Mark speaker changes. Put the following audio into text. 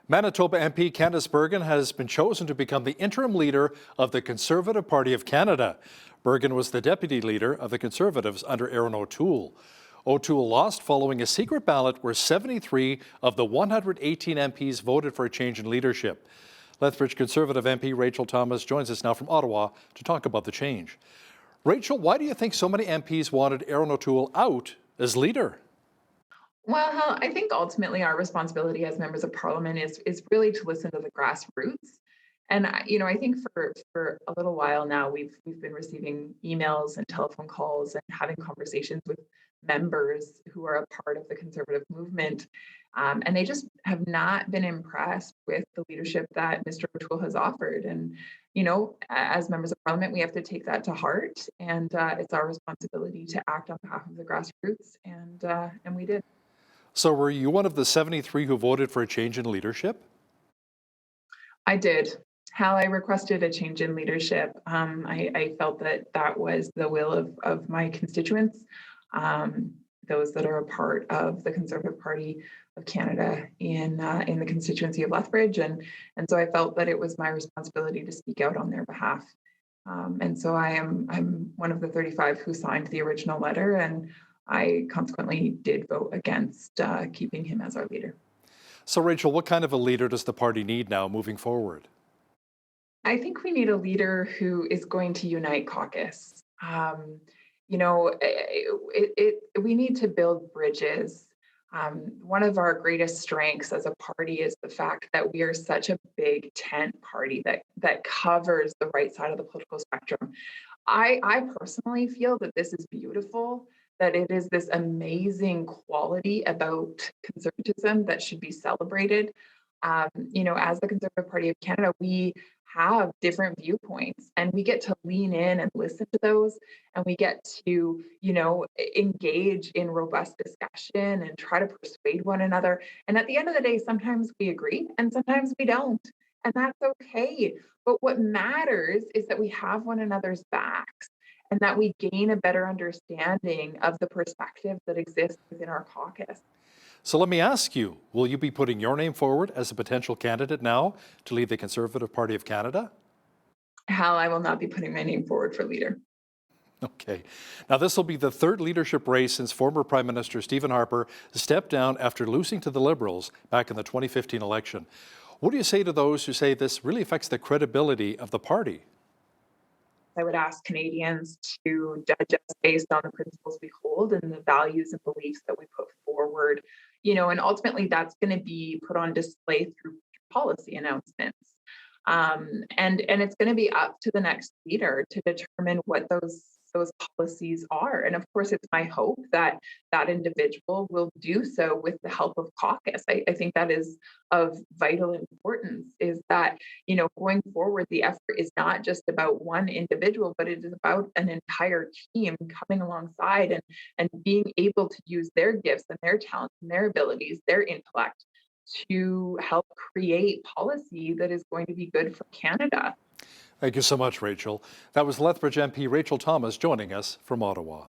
Speaker 1: Manitoba MP Candace Bergen has been chosen to become the interim leader of the Conservative Party of Canada. Bergen was the deputy leader of the Conservatives under Aaron O'Toole. O'Toole lost following a secret ballot where 73 of the 118 MPs voted for a change in leadership. Lethbridge Conservative MP Rachel Thomas joins us now from Ottawa to talk about the change. Rachel, why do you think so many MPs wanted Aaron O'Toole out as leader?
Speaker 2: Well, I think ultimately our responsibility as members of parliament is really to listen to the grassroots. And I think for a little while now we've been receiving emails and telephone calls and having conversations with members who are a part of the conservative movement, and they just have not been impressed with the leadership that Mr. O'Toole has offered. And as members of parliament, we have to take that to heart, and it's our responsibility to act on behalf of the grassroots, and we did.
Speaker 1: So were you one of the 73 who voted for a change in leadership?
Speaker 2: I did. Hal, I requested a change in leadership. I felt that that was the will of my constituents, those that are a part of the Conservative Party of Canada in the constituency of Lethbridge, and so I felt that it was my responsibility to speak out on their behalf. And so I'm one of the 35 who signed the original letter, and I consequently did vote against keeping him as our leader.
Speaker 1: So Rachel, what kind of a leader does the party need now moving forward?
Speaker 2: I think we need a leader who is going to unite caucus. We need to build bridges. One of our greatest strengths as a party is the fact that we are such a big tent party that covers the right side of the political spectrum. I personally feel that this is beautiful, that it is this amazing quality about conservatism that should be celebrated. As the Conservative Party of Canada, we have different viewpoints and we get to lean in and listen to those, and we get to, engage in robust discussion and try to persuade one another. And at the end of the day, sometimes we agree and sometimes we don't. And that's okay. But what matters is that we have one another's backs and that we gain a better understanding of the perspective that exists within our caucus.
Speaker 1: So let me ask you, will you be putting your name forward as a potential candidate now to lead the Conservative Party of Canada?
Speaker 2: Hal, I will not be putting my name forward for leader.
Speaker 1: Okay. Now, this will be the third leadership race since former Prime Minister Stephen Harper stepped down after losing to the Liberals back in the 2015 election. What do you say to those who say this really affects the credibility of the party?
Speaker 2: I would ask Canadians to judge us based on the principles we hold and the values and beliefs that we put forward, and ultimately that's going to be put on display through policy announcements. And it's going to be up to the next leader to determine what those policies are. And of course, it's my hope that that individual will do so with the help of caucus. I think that is of vital importance, is that, going forward, the effort is not just about one individual, but it is about an entire team coming alongside and being able to use their gifts and their talents and their abilities, their intellect, to help create policy that is going to be good for Canada.
Speaker 1: Thank you so much, Rachel. That was Lethbridge MP Rachel Thomas joining us from Ottawa.